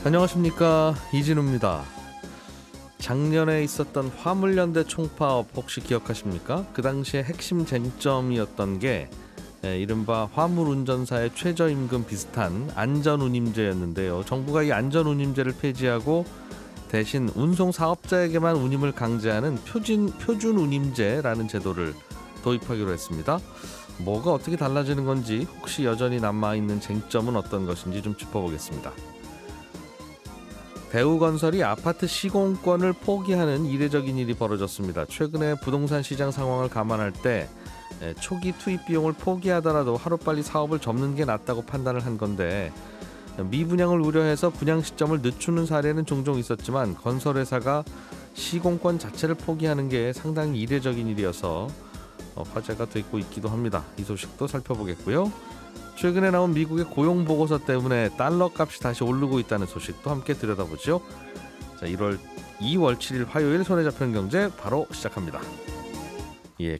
안녕하십니까, 이진우입니다. 작년에 있었던 화물연대 총파업 혹시 기억하십니까? 그 당시에 핵심 쟁점이었던 게 이른바 화물운전사의 최저임금 비슷한 안전운임제였는데요. 정부가 이 안전운임제를 폐지하고 대신 운송사업자에게만 운임을 강제하는 표준운임제라는 제도를 도입하기로 했습니다. 뭐가 어떻게 달라지는 건지, 혹시 여전히 남아있는 쟁점은 어떤 것인지 좀 짚어보겠습니다. 대우건설이 아파트 시공권을 포기하는 이례적인 일이 벌어졌습니다. 최근에 부동산 시장 상황을 감안할 때 초기 투입 비용을 포기하더라도 하루빨리 사업을 접는 게 낫다고 판단을 한 건데, 미분양을 우려해서 분양 시점을 늦추는 사례는 종종 있었지만 건설회사가 시공권 자체를 포기하는 게 상당히 이례적인 일이어서 화제가 되고 있기도 합니다. 이 소식도 살펴보겠고요. 최근에 나온 미국의 고용보고서 때문에 달러 값이 다시 오르고 있다는 소식도 함께 들여다보죠. 자, 2월 7일 화요일 손에 잡히는 경제 바로 시작합니다.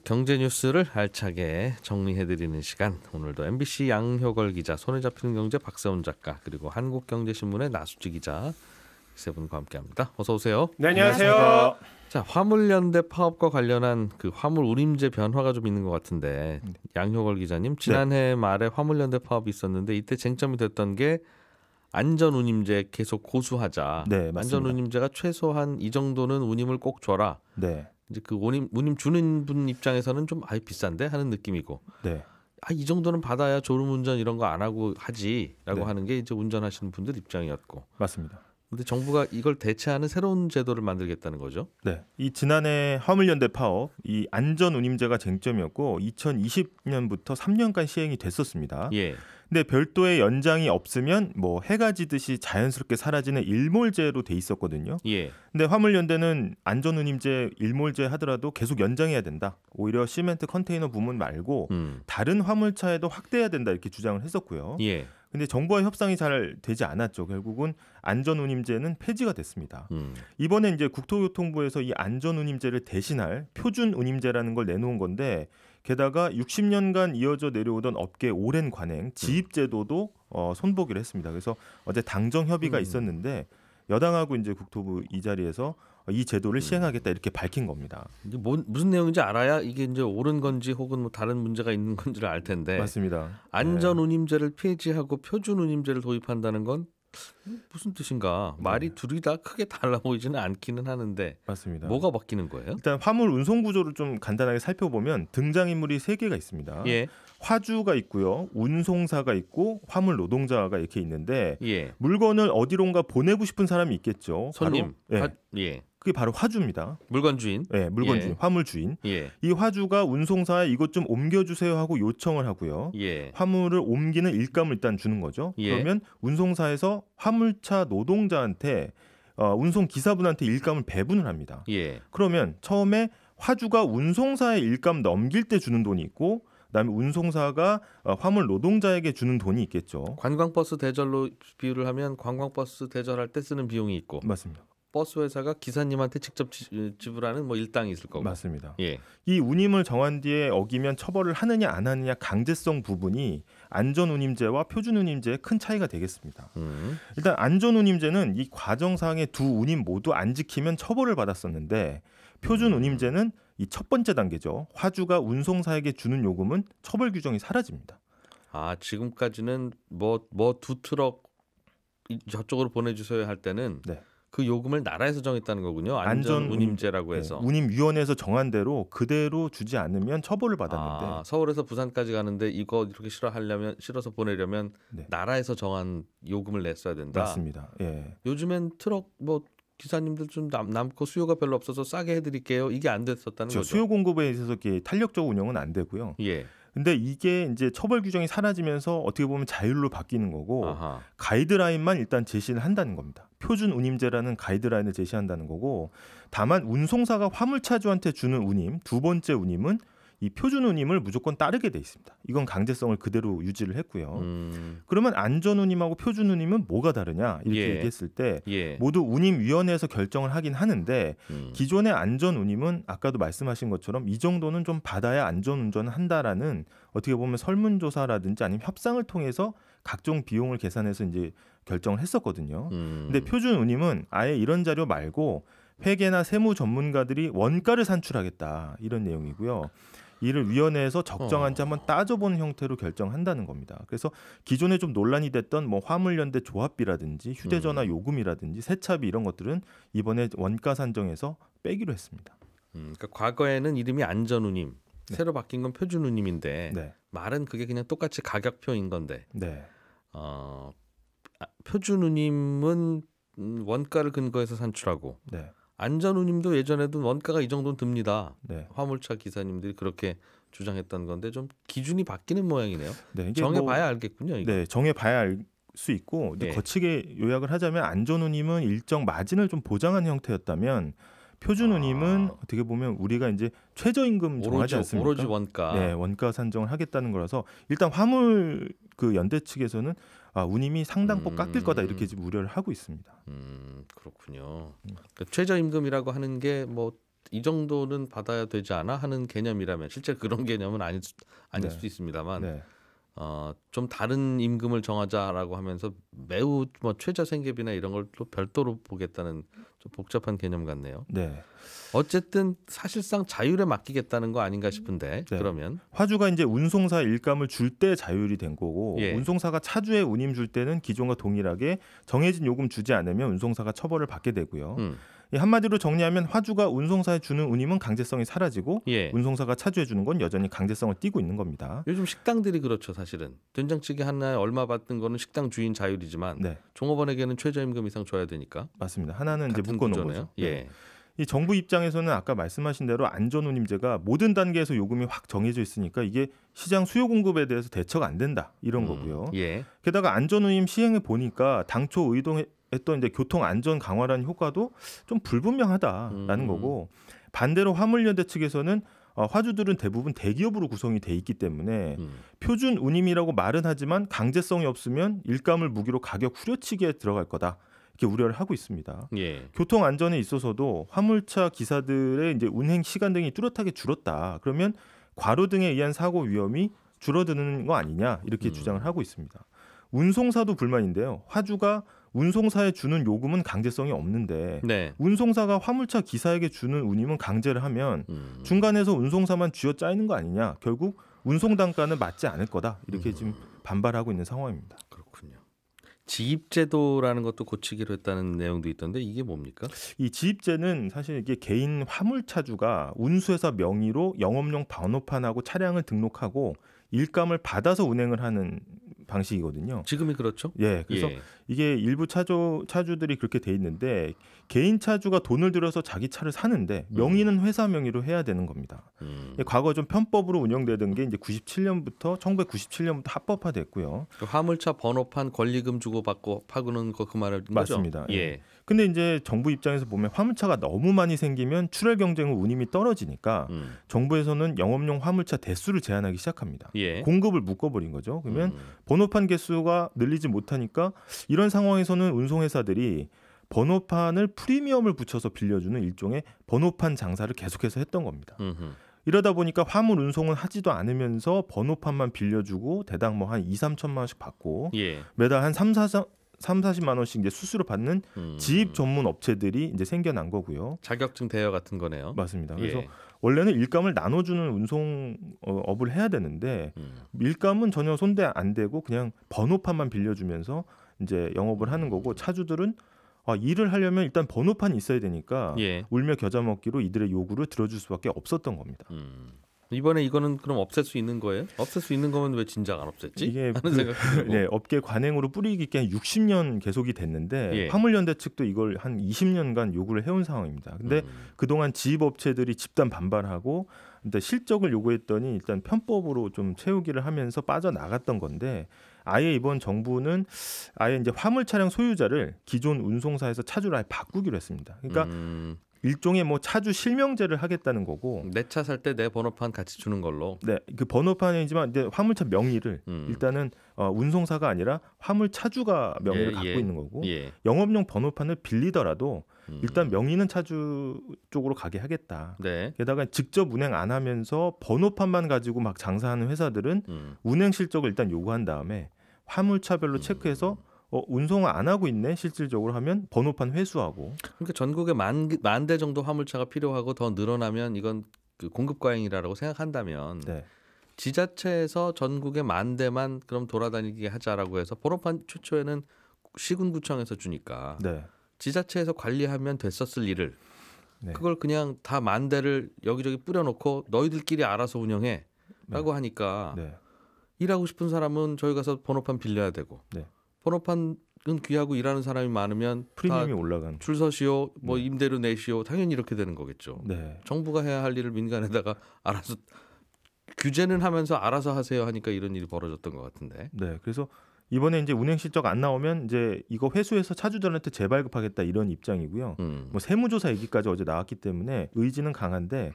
경제 뉴스를 알차게 정리해드리는 시간. 오늘도 MBC 양효걸 기자, 손에 잡히는 경제 박세훈 작가, 그리고 한국경제신문의 나수지 기자, 세 분과 함께합니다. 어서 오세요. 네, 안녕하세요. 자, 화물연대 파업과 관련한 그 화물 운임제 변화가 좀 있는 것 같은데, 양효걸 기자님, 지난해 말에 화물연대 파업이 있었는데 이때 쟁점이 됐던 게 안전운임제 계속 고수하자. 네, 맞습니다. 안전운임제가 최소한 이 정도는 운임을 꼭 줘라. 네. 이제 그 운임 주는 분 입장에서는 좀 비싼데 하는 느낌이고, 네. 이 정도는 받아야 졸음운전 이런 거 안 하고 하지라고 네. 하는 게 이제 운전하시는 분들 입장이었고. 맞습니다. 근데 정부가 이걸 대체하는 새로운 제도를 만들겠다는 거죠. 네, 이 지난해 화물연대 파업, 이 안전운임제가 쟁점이었고 2020년부터 3년간 시행이 됐었습니다. 예. 근데 별도의 연장이 없으면 뭐 해가 지듯이 자연스럽게 사라지는 일몰제로 돼 있었거든요. 예. 근데 화물연대는 안전운임제 일몰제 하더라도 계속 연장해야 된다. 오히려 시멘트 컨테이너 부문 말고 다른 화물차에도 확대해야 된다, 이렇게 주장을 했었고요. 예. 근데 정부와 협상이 잘 되지 않았죠. 결국은 안전운임제는 폐지가 됐습니다. 이번에 이제 국토교통부에서 이 안전운임제를 대신할 표준운임제라는 걸 내놓은 건데, 게다가 60년간 이어져 내려오던 업계 오랜 관행 지입제도도 손보기로 했습니다. 그래서 어제 당정 협의가 있었는데 여당하고 이제 국토부 이 자리에서 이 제도를 시행하겠다, 이렇게 밝힌 겁니다. 이제 무슨 내용인지 알아야 이게 이제 옳은 건지 혹은 뭐 다른 문제가 있는 건지를 알 텐데. 맞습니다. 안전운임제를 폐지하고 표준운임제를 도입한다는 건 무슨 뜻인가? 말이 둘이 다 크게 달라 보이지는 않기는 하는데. 맞습니다. 뭐가 바뀌는 거예요? 일단 화물 운송 구조를 좀 간단하게 살펴보면 등장인물이 3개가 있습니다. 예. 화주가 있고요, 운송사가 있고 화물 노동자가 이렇게 있는데, 예. 물건을 어디론가 보내고 싶은 사람이 있겠죠. 손님. 바로, 예. 그게 바로 화주입니다. 물건 주인. 네, 물건 주인, 화물 주인. 예. 이 화주가 운송사에 이것 좀 옮겨주세요 하고 요청을 하고요. 예. 화물을 옮기는 일감을 일단 주는 거죠. 예. 그러면 운송사에서 화물차 노동자한테 운송 기사분한테 일감을 배분을 합니다. 예. 그러면 처음에 화주가 운송사에 일감 넘길 때 주는 돈이 있고, 그다음에 운송사가 화물 노동자에게 주는 돈이 있겠죠. 관광버스 대절로 비유를 하면 관광버스 대절할 때 쓰는 비용이 있고, 맞습니다. 버스 회사가 기사님한테 직접 지불하는 뭐 일당이 있을 거고. 맞습니다. 예. 이 운임을 정한 뒤에 어기면 처벌을 하느냐 안 하느냐 강제성 부분이 안전운임제와 표준운임제의 큰 차이가 되겠습니다. 일단 안전운임제는 이 과정상의 두 운임 모두 안 지키면 처벌을 받았었는데, 표준운임제는 이 첫 번째 단계죠. 화주가 운송사에게 주는 요금은 처벌 규정이 사라집니다. 지금까지는 뭐 두 트럭 저쪽으로 보내주세요 할 때는 네. 그 요금을 나라에서 정했다는 거군요. 안전운임제라고 해서. 네, 운임위원회에서 정한 대로 그대로 주지 않으면 처벌을 받았는데, 서울에서 부산까지 가는데 이거 이렇게 실어서 보내려면 네. 나라에서 정한 요금을 냈어야 된다. 맞습니다. 예. 요즘엔 트럭 기사님들 좀 남고 수요가 별로 없어서 싸게 해드릴게요. 이게 안 됐었다는 거죠. 수요 공급에 있어서 탄력적 운영은 안 되고요. 예. 근데 이게 이제 처벌 규정이 사라지면서 어떻게 보면 자율로 바뀌는 거고, 아하. 가이드라인만 일단 제시를 한다는 겁니다. 표준 운임제라는 가이드라인을 제시한다는 거고, 다만 운송사가 화물차주한테 주는 운임, 두 번째 운임은 이 표준 운임을 무조건 따르게 돼 있습니다. 이건 강제성을 그대로 유지를 했고요. 그러면 안전 운임하고 표준 운임은 뭐가 다르냐, 이렇게 얘기했을 때 모두 운임위원회에서 결정을 하긴 하는데, 기존의 안전 운임은 아까도 말씀하신 것처럼 이 정도는 좀 받아야 안전 운전을 한다라는 어떻게 보면 설문조사라든지 아니면 협상을 통해서 각종 비용을 계산해서 이제 결정을 했었거든요. 근데 표준운임은 아예 이런 자료 말고 회계나 세무 전문가들이 원가를 산출하겠다 이런 내용이고요. 이를 위원회에서 적정한지 한번 따져보는 형태로 결정한다는 겁니다. 그래서 기존에 좀 논란이 됐던 뭐 화물연대 조합비라든지 휴대전화 요금이라든지 세차비 이런 것들은 이번에 원가 산정에서 빼기로 했습니다. 그러니까 과거에는 이름이 안전운임, 네. 새로 바뀐 건 표준운임인데 네. 말은 그게 그냥 똑같이 가격표인 건데 네. 표준운임은 원가를 근거해서 산출하고 네. 안전운임도 예전에도 원가가 이 정도는 듭니다. 네. 화물차 기사님들이 그렇게 주장했던 건데 좀 기준이 바뀌는 모양이네요. 네, 정해봐야 알겠군요. 이거. 네, 정해봐야 알 수 있고 예. 거치게 요약을 하자면 안전운임은 일정 마진을 좀 보장한 형태였다면 표준운임은 어떻게 보면 우리가 이제 최저임금 정하지 않습니까? 오로지 원가. 네, 원가 산정을 하겠다는 거라서 일단 화물 그 연대 측에서는 운임이 상당폭 깎일 거다 이렇게 지금 우려를 하고 있습니다. 그렇군요. 그러니까 최저임금이라고 하는 게 뭐 이 정도는 받아야 되지 않아 하는 개념이라면 실제 그런 개념은 아닐 네. 수도 있습니다만 네. 좀 다른 임금을 정하자라고 하면서 매우 뭐 최저 생계비나 이런 걸 또 별도로 보겠다는 좀 복잡한 개념 같네요. 네. 어쨌든 사실상 자율에 맡기겠다는 거 아닌가 싶은데 네. 그러면 화주가 이제 운송사 일감을 줄 때 자율이 된 거고 예. 운송사가 차주에 운임 줄 때는 기존과 동일하게 정해진 요금 주지 않으면 운송사가 처벌을 받게 되고요. 한마디로 정리하면 화주가 운송사에 주는 운임은 강제성이 사라지고 예. 운송사가 차주해 주는 건 여전히 강제성을 띠고 있는 겁니다. 요즘 식당들이 그렇죠. 사실은 된장찌개 하나에 얼마 받는 거는 식당 주인 자율이지만 네. 종업원에게는 최저임금 이상 줘야 되니까. 맞습니다. 하나는 이제 묶어놓은 거죠. 예. 네. 이 정부 입장에서는 아까 말씀하신 대로 안전운임제가 모든 단계에서 요금이 확 정해져 있으니까 이게 시장 수요 공급에 대해서 대처가 안 된다 이런 거고요. 예. 게다가 안전운임 시행해 보니까 당초 의도했던 이제 교통 안전 강화라는 효과도 좀 불분명하다라는 거고 반대로 화물연대 측에서는 화주들은 대부분 대기업으로 구성이 돼 있기 때문에 표준 운임이라고 말은 하지만 강제성이 없으면 일감을 무기로 가격 후려치기에 들어갈 거다. 이렇게 우려를 하고 있습니다. 예. 교통 안전에 있어서도 화물차 기사들의 이제 운행 시간 등이 뚜렷하게 줄었다. 그러면 과로 등에 의한 사고 위험이 줄어드는 거 아니냐 이렇게 주장을 하고 있습니다. 운송사도 불만인데요. 화주가 운송사에 주는 요금은 강제성이 없는데 네. 운송사가 화물차 기사에게 주는 운임은 강제를 하면 중간에서 운송사만 쥐어짜이는 거 아니냐. 결국 운송 단가는 맞지 않을 거다. 이렇게 지금 반발하고 있는 상황입니다. 그렇군요. 지입제도라는 것도 고치기로 했다는 내용도 있던데 이게 뭡니까? 이 지입제는 사실 이게 개인 화물차주가 운수회사 명의로 영업용 번호판하고 차량을 등록하고 일감을 받아서 운행을 하는 방식이거든요. 지금이 그렇죠? 예, 그래서 이게 일부 차주들이 그렇게 돼 있는데 개인 차주가 돈을 들여서 자기 차를 사는데 명의는 회사 명의로 해야 되는 겁니다. 과거 좀 편법으로 운영되던 게 이제 1997년부터 합법화됐고요. 그 화물차 번호판 권리금 주고 받고 파고는 거 그 말을 맞습니다. 거죠? 예. 근데 이제 정부 입장에서 보면 화물차가 너무 많이 생기면 출혈 경쟁 후 운임이 떨어지니까 정부에서는 영업용 화물차 대수를 제한하기 시작합니다. 예. 공급을 묶어버린 거죠. 그러면 번호판 개수가 늘리지 못하니까 이런 상황에서는 운송회사들이 번호판을 프리미엄을 붙여서 빌려주는 일종의 번호판 장사를 계속해서 했던 겁니다. 이러다 보니까 화물 운송은 하지도 않으면서 번호판만 빌려주고 대당 뭐 한 2-3천만 원씩 받고 예. 매달 한 3-40만 원씩 이제 수수료 받는 지입 전문 업체들이 이제 생겨난 거고요. 자격증 대여 같은 거네요. 맞습니다. 그래서 예. 원래는 일감을 나눠주는 운송업을 해야 되는데 일감은 전혀 손대 안 대고 그냥 번호판만 빌려주면서 이제 영업을 하는 거고 차주들은 일을 하려면 일단 번호판이 있어야 되니까 예. 울며 겨자 먹기로 이들의 요구를 들어줄 수밖에 없었던 겁니다. 이번에 이거는 그럼 없앨 수 있는 거예요? 없앨 수 있는 거면 왜 진작 안 없앴지? 이게 하는 생각이 들고. 네, 업계 관행으로 뿌리 깊게 한 60년 계속이 됐는데 예. 화물연대 측도 이걸 한 20년간 요구를 해온 상황입니다. 근데 그동안 지입업체들이 집단 반발하고 근데 실적을 요구했더니 일단 편법으로 좀 채우기를 하면서 빠져나갔던 건데 아예 이번 정부는 아예 이제 화물 차량 소유자를 기존 운송사에서 차주로 아예 바꾸기로 했습니다. 그러니까 일종의 뭐 차주 실명제를 하겠다는 거고. 내 차 살 때 내 번호판 같이 주는 걸로. 네, 그 번호판이지만 이제 화물차 명의를 일단은 운송사가 아니라 화물 차주가 명의를 갖고 있는 거고 영업용 번호판을 빌리더라도 일단 명의는 차주 쪽으로 가게 하겠다. 네. 게다가 직접 운행 안 하면서 번호판만 가지고 막 장사하는 회사들은 운행 실적을 일단 요구한 다음에 화물차별로 체크해서 운송을 안 하고 있네 실질적으로 하면 번호판 회수하고. 그러니까 전국에 만 대 정도 화물차가 필요하고 더 늘어나면 이건 그 공급 과잉이라고 생각한다면 네. 지자체에서 전국에 10,000대만 그럼 돌아다니게 하자라고 해서 번호판 최초에는 시군구청에서 주니까 네. 지자체에서 관리하면 됐었을 일을 네. 그걸 그냥 다 10,000대를 여기저기 뿌려놓고 너희들끼리 알아서 운영해 라고 하니까 네. 일하고 싶은 사람은 저희 가서 번호판 빌려야 되고 네. 번호판은 귀하고 일하는 사람이 많으면 프리미엄이 올라간 줄 서시오 뭐 임대료 내시오 당연히 이렇게 되는 거겠죠. 네. 정부가 해야 할 일을 민간에다가 알아서 규제는 하면서 알아서 하세요 하니까 이런 일이 벌어졌던 것 같은데. 네. 그래서 이번에 이제 운행 실적 안 나오면 이제 이거 회수해서 차주들한테 재발급하겠다 이런 입장이고요. 뭐 세무조사 얘기까지 어제 나왔기 때문에 의지는 강한데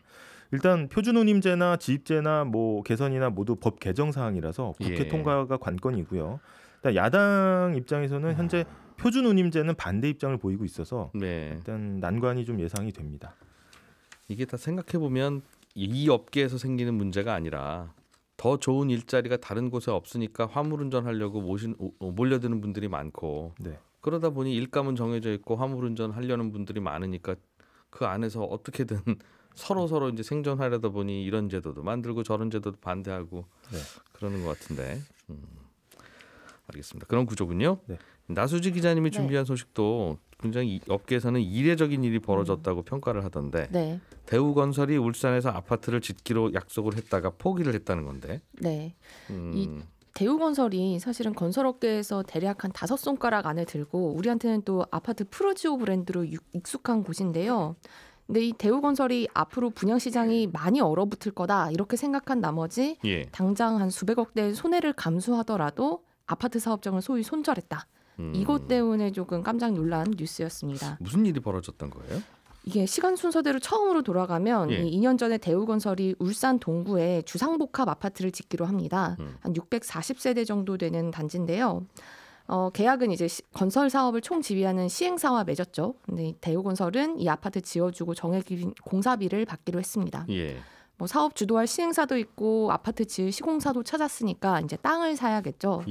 일단 표준운임제나 지입제나 뭐 개선이나 모두 법 개정 사항이라서 국회 통과가 관건이고요. 일단 야당 입장에서는 현재 표준운임제는 반대 입장을 보이고 있어서 일단 난관이 좀 예상이 됩니다. 이게 다 생각해 보면 이 업계에서 생기는 문제가 아니라 더 좋은 일자리가 다른 곳에 없으니까 화물운전 하려고 몰려드는 분들이 많고 그러다 보니 일감은 정해져 있고 화물운전 하려는 분들이 많으니까 그 안에서 어떻게든 서로 이제 생존하려다 보니 이런 제도도 만들고 저런 제도도 반대하고 그러는 것 같은데. 알겠습니다. 그런 구조군요. 나수지 기자님이 준비한 소식도 굉장히 업계에서는 이례적인 일이 벌어졌다고 평가를 하던데 대우건설이 울산에서 아파트를 짓기로 약속을 했다가 포기를 했다는 건데. 네. 이 대우건설이 사실은 건설업계에서 대략 한 5손가락 안에 들고 우리한테는 또 아파트 프로지오 브랜드로 익숙한 곳인데요. 근데 이 대우건설이 앞으로 분양시장이 많이 얼어붙을 거다 이렇게 생각한 나머지 당장 한 수백억 대의 손해를 감수하더라도 아파트 사업장을 소위 손절했다. 이것 때문에 조금 깜짝 놀란 뉴스였습니다. 무슨 일이 벌어졌던 거예요? 이게 시간 순서대로 처음으로 돌아가면 2년 전에 대우건설이 울산 동구에 주상복합 아파트를 짓기로 합니다. 한 640세대 정도 되는 단지인데요. 계약은 이제 건설 사업을 총 지휘하는 시행사와 맺었죠. 근데 대우건설은 이 아파트 지어주고 정해진 공사비를 받기로 했습니다. 뭐 사업 주도할 시행사도 있고 아파트 지을 시공사도 찾았으니까 이제 땅을 사야겠죠.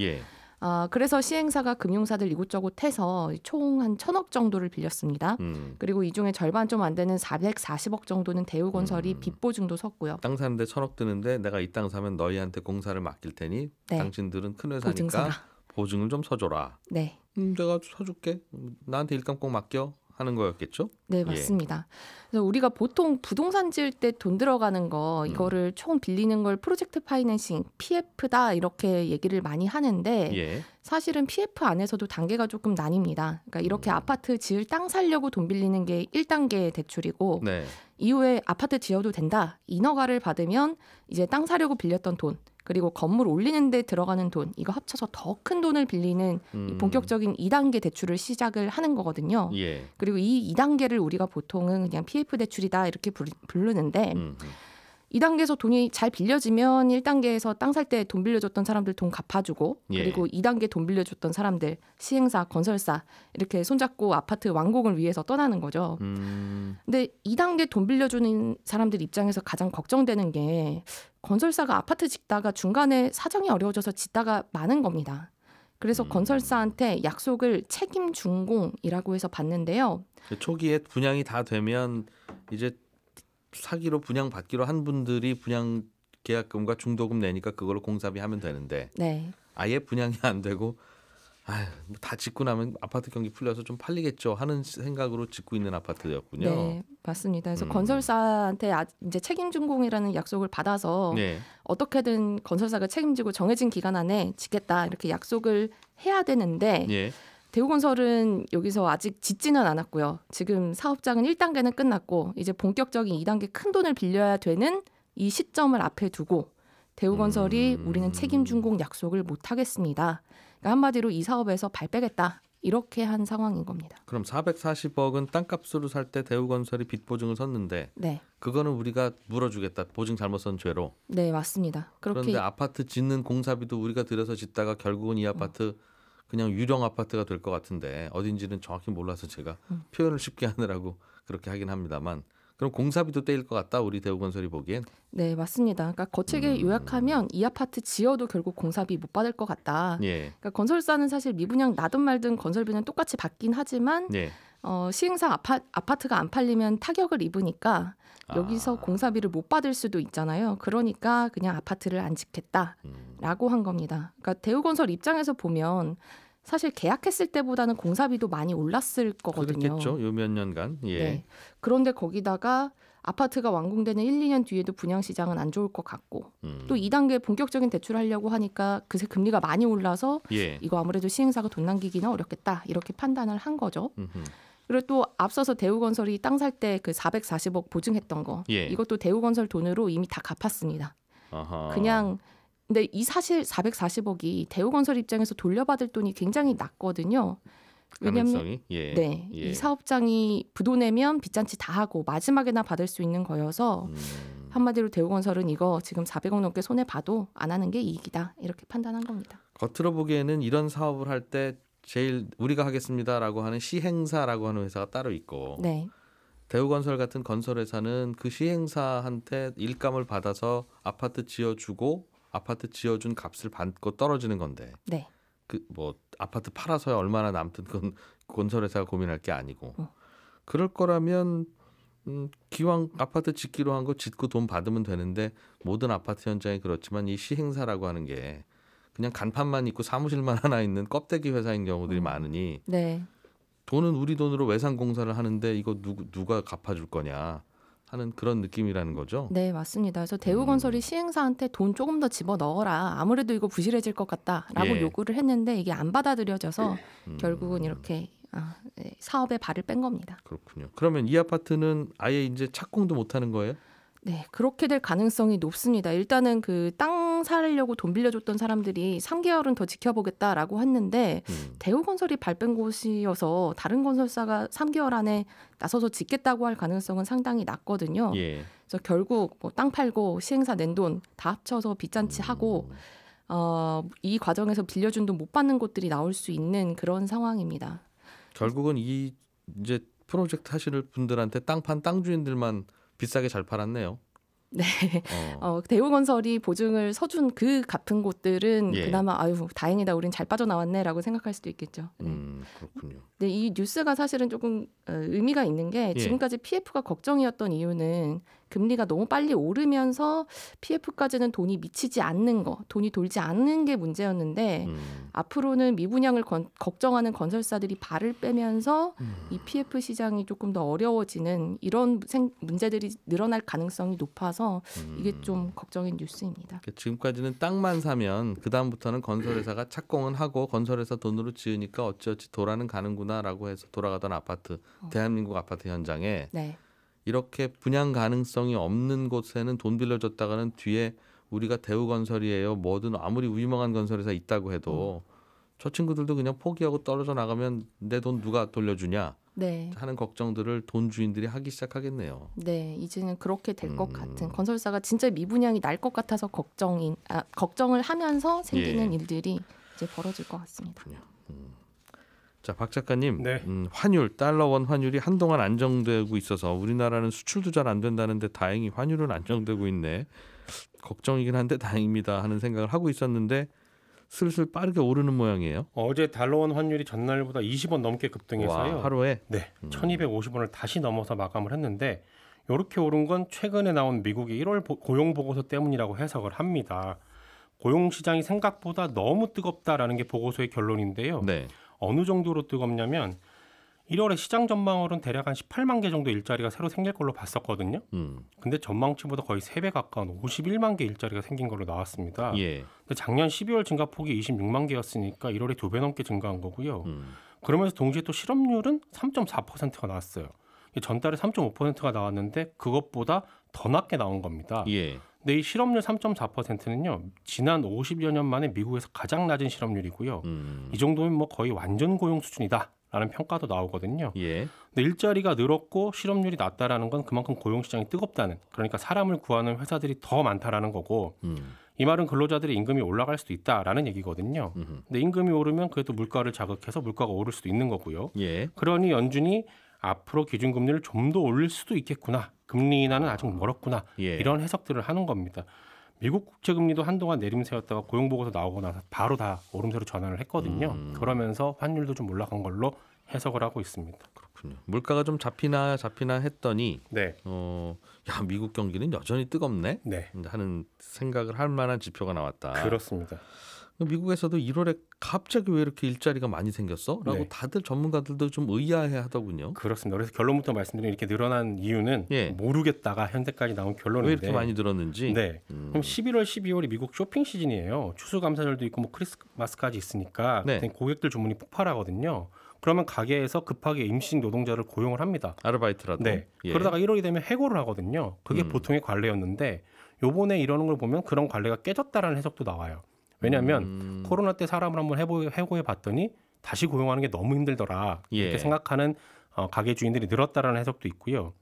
그래서 시행사가 금융사들 이곳저곳 해서 총 한 1,000억 정도를 빌렸습니다. 그리고 이 중에 절반 좀 안 되는 440억 정도는 대우건설이 빚보증도 섰고요. 땅 사는데 1,000억 드는데 내가 이 땅 사면 너희한테 공사를 맡길 테니 당신들은 큰 회사니까 보증을 좀 서줘라. 내가 서줄게. 나한테 일감 꼭 맡겨. 하는 거였겠죠? 네, 맞습니다. 그래서 우리가 보통 부동산 지을 때 돈 들어가는 거 이거를 총 빌리는 걸 프로젝트 파이낸싱, PF다 이렇게 얘기를 많이 하는데 사실은 PF 안에서도 단계가 조금 나뉩니다. 그러니까 이렇게 아파트 지을 땅 사려고 돈 빌리는 게 1단계 대출이고 이후에 아파트 지어도 된다. 인허가를 받으면 이제 땅 사려고 빌렸던 돈 그리고 건물 올리는 데 들어가는 돈 이거 합쳐서 더 큰 돈을 빌리는 이 본격적인 2단계 대출을 시작을 하는 거거든요. 그리고 이 2단계를 우리가 보통은 그냥 PF 대출이다 이렇게 부르는데 2단계에서 돈이 잘 빌려지면 1단계에서 땅 살 때 돈 빌려줬던 사람들 돈 갚아주고 그리고 2단계 돈 빌려줬던 사람들 시행사, 건설사 이렇게 손잡고 아파트 완공을 위해서 떠나는 거죠. 근데 2단계 돈 빌려주는 사람들 입장에서 가장 걱정되는 게 건설사가 아파트 짓다가 중간에 사정이 어려워져서 짓다가 마는 겁니다. 그래서 건설사한테 약속을 책임 준공이라고 해서 받는데요. 초기에 분양이 다 되면 이제 사기로 분양 받기로 한 분들이 분양 계약금과 중도금 내니까 그걸로 공사비 하면 되는데 아예 분양이 안 되고 다 짓고 나면 아파트 경기 풀려서 좀 팔리겠죠 하는 생각으로 짓고 있는 아파트였군요. 네, 맞습니다. 그래서 건설사한테 이제 책임 준공이라는 약속을 받아서 어떻게든 건설사가 책임지고 정해진 기간 안에 짓겠다 이렇게 약속을 해야 되는데 대우건설은 여기서 아직 짓지는 않았고요. 지금 사업장은 1단계는 끝났고 이제 본격적인 2단계 큰 돈을 빌려야 되는 이 시점을 앞에 두고 대우건설이 우리는 책임 준공 약속을 못 하겠습니다. 그러니까 한마디로 이 사업에서 발 빼겠다 이렇게 한 상황인 겁니다. 그럼 440억은 땅값으로 살 때 대우건설이 빚 보증을 섰는데 네. 그거는 우리가 물어주겠다. 보증 잘못 선 죄로. 네, 맞습니다. 그런데 아파트 짓는 공사비도 우리가 들여서 짓다가 결국은 이 아파트 그냥 유령 아파트가 될 것 같은데 어딘지는 정확히 몰라서 제가 표현을 쉽게 하느라고 그렇게 하긴 합니다만 그럼 공사비도 떼일 것 같다. 우리 대우건설이 보기엔. 네, 맞습니다. 그러니까 거칠게 요약하면 이 아파트 지어도 결국 공사비 못 받을 것 같다. 예. 그러니까 건설사는 사실 미분양 나든 말든 건설비는 똑같이 받긴 하지만 예. 시행사 아파트가 안 팔리면 타격을 입으니까 여기서 공사비를 못 받을 수도 있잖아요. 그러니까 그냥 아파트를 안 짓겠다라고 한 겁니다. 그러니까 대우건설 입장에서 보면 사실 계약했을 때보다는 공사비도 많이 올랐을 거거든요. 그렇겠죠. 요 몇 년간. 예. 네. 그런데 거기다가 아파트가 완공되는 1, 2년 뒤에도 분양시장은 안 좋을 것 같고 또 2단계 본격적인 대출하려고 하니까 그새 금리가 많이 올라서 예. 이거 아무래도 시행사가 돈 남기기는 어렵겠다 이렇게 판단을 한 거죠. 그리고 또 앞서서 대우건설이 땅 살 때 그 440억 보증했던 거 예. 이것도 대우건설 돈으로 이미 다 갚았습니다. 아하. 그냥 근데 이 사실 440억이 대우건설 입장에서 돌려받을 돈이 굉장히 낮거든요. 왜냐하면 네, 예. 이 사업장이 부도 내면 빚잔치 다 하고 마지막에나 받을 수 있는 거여서 한마디로 대우건설은 이거 지금 400억 넘게 손해 봐도 안 하는 게 이익이다 이렇게 판단한 겁니다. 겉으로 보기에는 이런 사업을 할 때 제일 우리가 하겠습니다라고 하는 시행사라고 하는 회사가 따로 있고 네. 대우건설 같은 건설회사는 그 시행사한테 일감을 받아서 아파트 지어주고 아파트 지어준 값을 받고 떨어지는 건데 네. 그 뭐 아파트 팔아서야 얼마나 남든 그건 건설회사가 고민할 게 아니고 그럴 거라면 기왕 아파트 짓기로 한 거 짓고 돈 받으면 되는데 모든 아파트 현장이 그렇지만 이 시행사라고 하는 게 그냥 간판만 있고 사무실만 하나 있는 껍데기 회사인 경우들이 많으니 네. 돈은 우리 돈으로 외상공사를 하는데 이거 누가 갚아줄 거냐 하는 그런 느낌이라는 거죠. 네, 맞습니다. 그래서 대우건설이 시행사한테 돈 조금 더 집어넣어라. 아무래도 이거 부실해질 것 같다라고 예. 요구를 했는데 이게 안 받아들여져서 결국은 이렇게 사업에 발을 뺀 겁니다. 그렇군요. 그러면 이 아파트는 아예 이제 착공도 못 하는 거예요? 네, 그렇게 될 가능성이 높습니다. 일단은 그 땅 사려고 돈 빌려줬던 사람들이 3개월은 더 지켜보겠다라고 했는데 대우건설이 발뺀 곳이어서 다른 건설사가 3개월 안에 나서서 짓겠다고 할 가능성은 상당히 낮거든요. 예. 그래서 결국 뭐 땅 팔고 시행사 낸 돈 다 합쳐서 빚잔치 하고 이 과정에서 빌려준 돈 못 받는 곳들이 나올 수 있는 그런 상황입니다. 결국은 이 이제 프로젝트 하시는 분들한테 땅 주인들만 비싸게 잘 팔았네요. 네, 대우건설이 보증을 서준 그 같은 곳들은 예. 그나마 아유 다행이다, 우린 잘 빠져나왔네라고 생각할 수도 있겠죠. 네. 그렇군요. 네, 이 뉴스가 사실은 조금 의미가 있는 게 지금까지 PF가 걱정이었던 이유는 금리가 너무 빨리 오르면서 PF까지는 돈이 미치지 않는 거, 돈이 돌지 않는 게 문제였는데 앞으로는 미분양을 걱정하는 건설사들이 발을 빼면서 이 PF 시장이 조금 더 어려워지는 이런 문제들이 늘어날 가능성이 높아서 이게 좀 걱정인 뉴스입니다. 지금까지는 땅만 사면 그 다음부터는 건설회사가 착공은 하고 건설회사 돈으로 지으니까 어찌어찌 돌아는 가는구나라고 해서 돌아가던 아파트, 대한민국 아파트 현장에 네. 이렇게 분양 가능성이 없는 곳에는 돈 빌려줬다가는 뒤에 우리가 대우건설이에요. 뭐든 아무리 유명한 건설회사 있다고 해도 저 친구들도 그냥 포기하고 떨어져 나가면 내 돈 누가 돌려주냐 네. 하는 걱정들을 돈 주인들이 하기 시작하겠네요. 네, 이제는 그렇게 될 것 같은 건설사가 진짜 미분양이 날 것 같아서 걱정을 하면서 생기는 일들이 이제 벌어질 것 같습니다. 자, 박 작가님, 네. 환율, 달러 원 환율이 한동안 안정되고 있어서 우리나라는 수출도 잘 안 된다는데 다행히 환율은 안정되고 있네. 걱정이긴 한데 다행입니다 하는 생각을 하고 있었는데 슬슬 빠르게 오르는 모양이에요. 어제 달러원 환율이 전날보다 20원 넘게 급등해서요. 와, 하루에? 네, 1,250원을 다시 넘어서 마감을 했는데 이렇게 오른 건 최근에 나온 미국의 1월 고용 보고서 때문이라고 해석을 합니다. 고용 시장이 생각보다 너무 뜨겁다라는 게 보고서의 결론인데요. 네. 어느 정도로 뜨겁냐면 1월에 시장 전망으로는 대략 한 18만 개 정도 일자리가 새로 생길 걸로 봤었거든요. 근데 전망치보다 거의 3배 가까운 51만 개 일자리가 생긴 걸로 나왔습니다. 예. 근데 작년 12월 증가폭이 26만 개였으니까 1월에 2배 넘게 증가한 거고요. 그러면서 동시에 또 실업률은 3.4%가 나왔어요. 전달에 3.5%가 나왔는데 그것보다 더 낮게 나온 겁니다. 예. 근데 이 실업률 3.4%는요. 지난 50여 년 만에 미국에서 가장 낮은 실업률이고요. 이 정도면 뭐 거의 완전 고용 수준이다라는 평가도 나오거든요. 예. 근데 일자리가 늘었고 실업률이 낮다라는 건 그만큼 고용 시장이 뜨겁다는, 그러니까 사람을 구하는 회사들이 더 많다라는 거고 이 말은 근로자들의 임금이 올라갈 수도 있다라는 얘기거든요. 근데 임금이 오르면 그래도 물가를 자극해서 물가가 오를 수도 있는 거고요. 예. 그러니 연준이 앞으로 기준금리를 좀 더 올릴 수도 있겠구나. 금리 인하는 아직 멀었구나. 예. 이런 해석들을 하는 겁니다. 미국 국채금리도 한동안 내림세였다가 고용보고서 나오고 나서 바로 다 오름세로 전환을 했거든요. 그러면서 환율도 좀 올라간 걸로 해석을 하고 있습니다. 그렇군요. 물가가 좀 잡히나 했더니 네. 야, 미국 경기는 여전히 뜨겁네. 네. 하는 생각을 할 만한 지표가 나왔다. 그렇습니다. 미국에서도 1월에 갑자기 왜 이렇게 일자리가 많이 생겼어? 라고 네. 다들 전문가들도 좀 의아해 하더군요. 그렇습니다. 그래서 결론부터 말씀드리면 이렇게 늘어난 이유는 예. 모르겠다가 현재까지 나온 결론인데 왜 이렇게 많이 늘었는지. 네. 그럼 11월, 12월이 미국 쇼핑 시즌이에요. 추수감사절도 있고 뭐 크리스마스까지 있으니까 네. 고객들 주문이 폭발하거든요. 그러면 가게에서 급하게 임시 노동자를 고용을 합니다. 아르바이트라도. 네. 예. 그러다가 1월이 되면 해고를 하거든요. 그게 보통의 관례였는데 요번에 이러는 걸 보면 그런 관례가 깨졌다라는 해석도 나와요. 왜냐하면 코로나 때 사람을 한번 해고해 봤더니 다시 고용하는 게 너무 힘들더라. 이렇게 예. 생각하는 가게 주인들이 늘었다라는 해석도 있고요.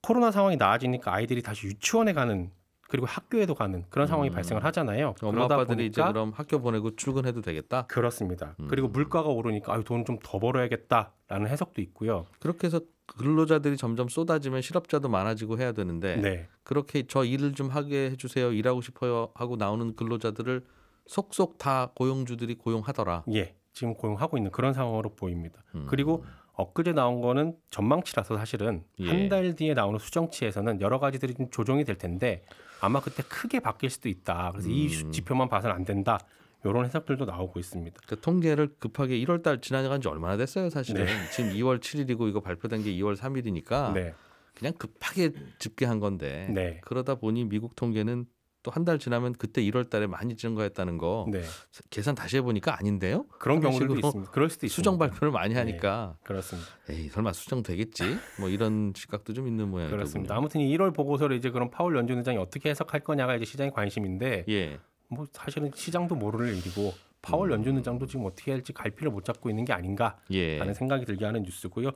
코로나 상황이 나아지니까 아이들이 다시 유치원에 가는, 그리고 학교에도 가는 그런 상황이 발생을 하잖아요. 엄마 그러다 아빠들이 보니까 이제 그럼 학교 보내고 출근해도 되겠다. 그렇습니다. 그리고 물가가 오르니까 돈을 좀 더 벌어야겠다라는 해석도 있고요. 그렇게 해서 근로자들이 점점 쏟아지면 실업자도 많아지고 해야 되는데 네. 그렇게 저 일을 좀 하게 해주세요. 일하고 싶어요 하고 나오는 근로자들을 속속 다 고용주들이 고용하더라. 예, 지금 고용하고 있는 그런 상황으로 보입니다. 그리고 엊그제 나온 거는 전망치라서 사실은 예. 한 달 뒤에 나오는 수정치에서는 여러 가지들이 좀 조정이 될 텐데 아마 그때 크게 바뀔 수도 있다. 그래서 이 지표만 봐서는 안 된다. 이런 해석들도 나오고 있습니다. 그 통계를 급하게 1월 달 지나간 지 얼마나 됐어요, 사실은. 네. 지금 2월 7일이고 이거 발표된 게 2월 3일이니까 네. 그냥 급하게 집계한 건데 네. 그러다 보니 미국 통계는 또 한 달 지나면 그때 1월 달에 많이 증가했다는 거 네. 계산 다시 해보니까 아닌데요? 그런 하는 경우도 식으로 있습니다. 그럴 수도 있습니다. 수정 발표를 많이 하니까 그렇습니다. 에이 설마 수정 되겠지? 뭐 이런 시각도 좀 있는 모양이거든요. 그렇습니다. 아무튼 이 1월 보고서를 이제 그럼 파월 연준 의장이 어떻게 해석할 거냐가 이제 시장의 관심인데 예. 뭐 사실은 시장도 모를 일이고 파월 연준 의장도 지금 어떻게 할지 갈피를 못 잡고 있는 게 아닌가라는 예. 생각이 들게 하는 뉴스고요.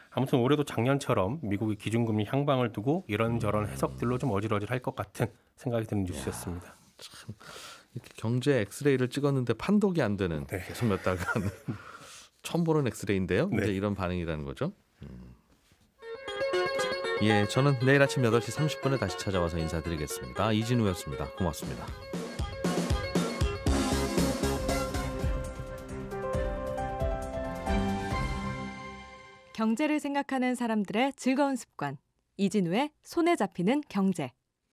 아무튼 올해도 작년처럼 미국의 기준금리 향방을 두고 이런저런 해석들로 좀 어질어질할 것 같은 생각이 드는 뉴스였습니다. 참 이렇게 경제 엑스레이를 찍었는데 판독이 안 되는 네. 계속 몇 달간 처음 보는 엑스레이인데요. 네. 이제 이런 반응이라는 거죠. 예, 저는 내일 아침 8시 30분에 다시 찾아와서 인사드리겠습니다. 이진우였습니다. 고맙습니다. 경제를 생각하는 사람들의 즐거운 습관. 이진우의 손에 잡히는 경제.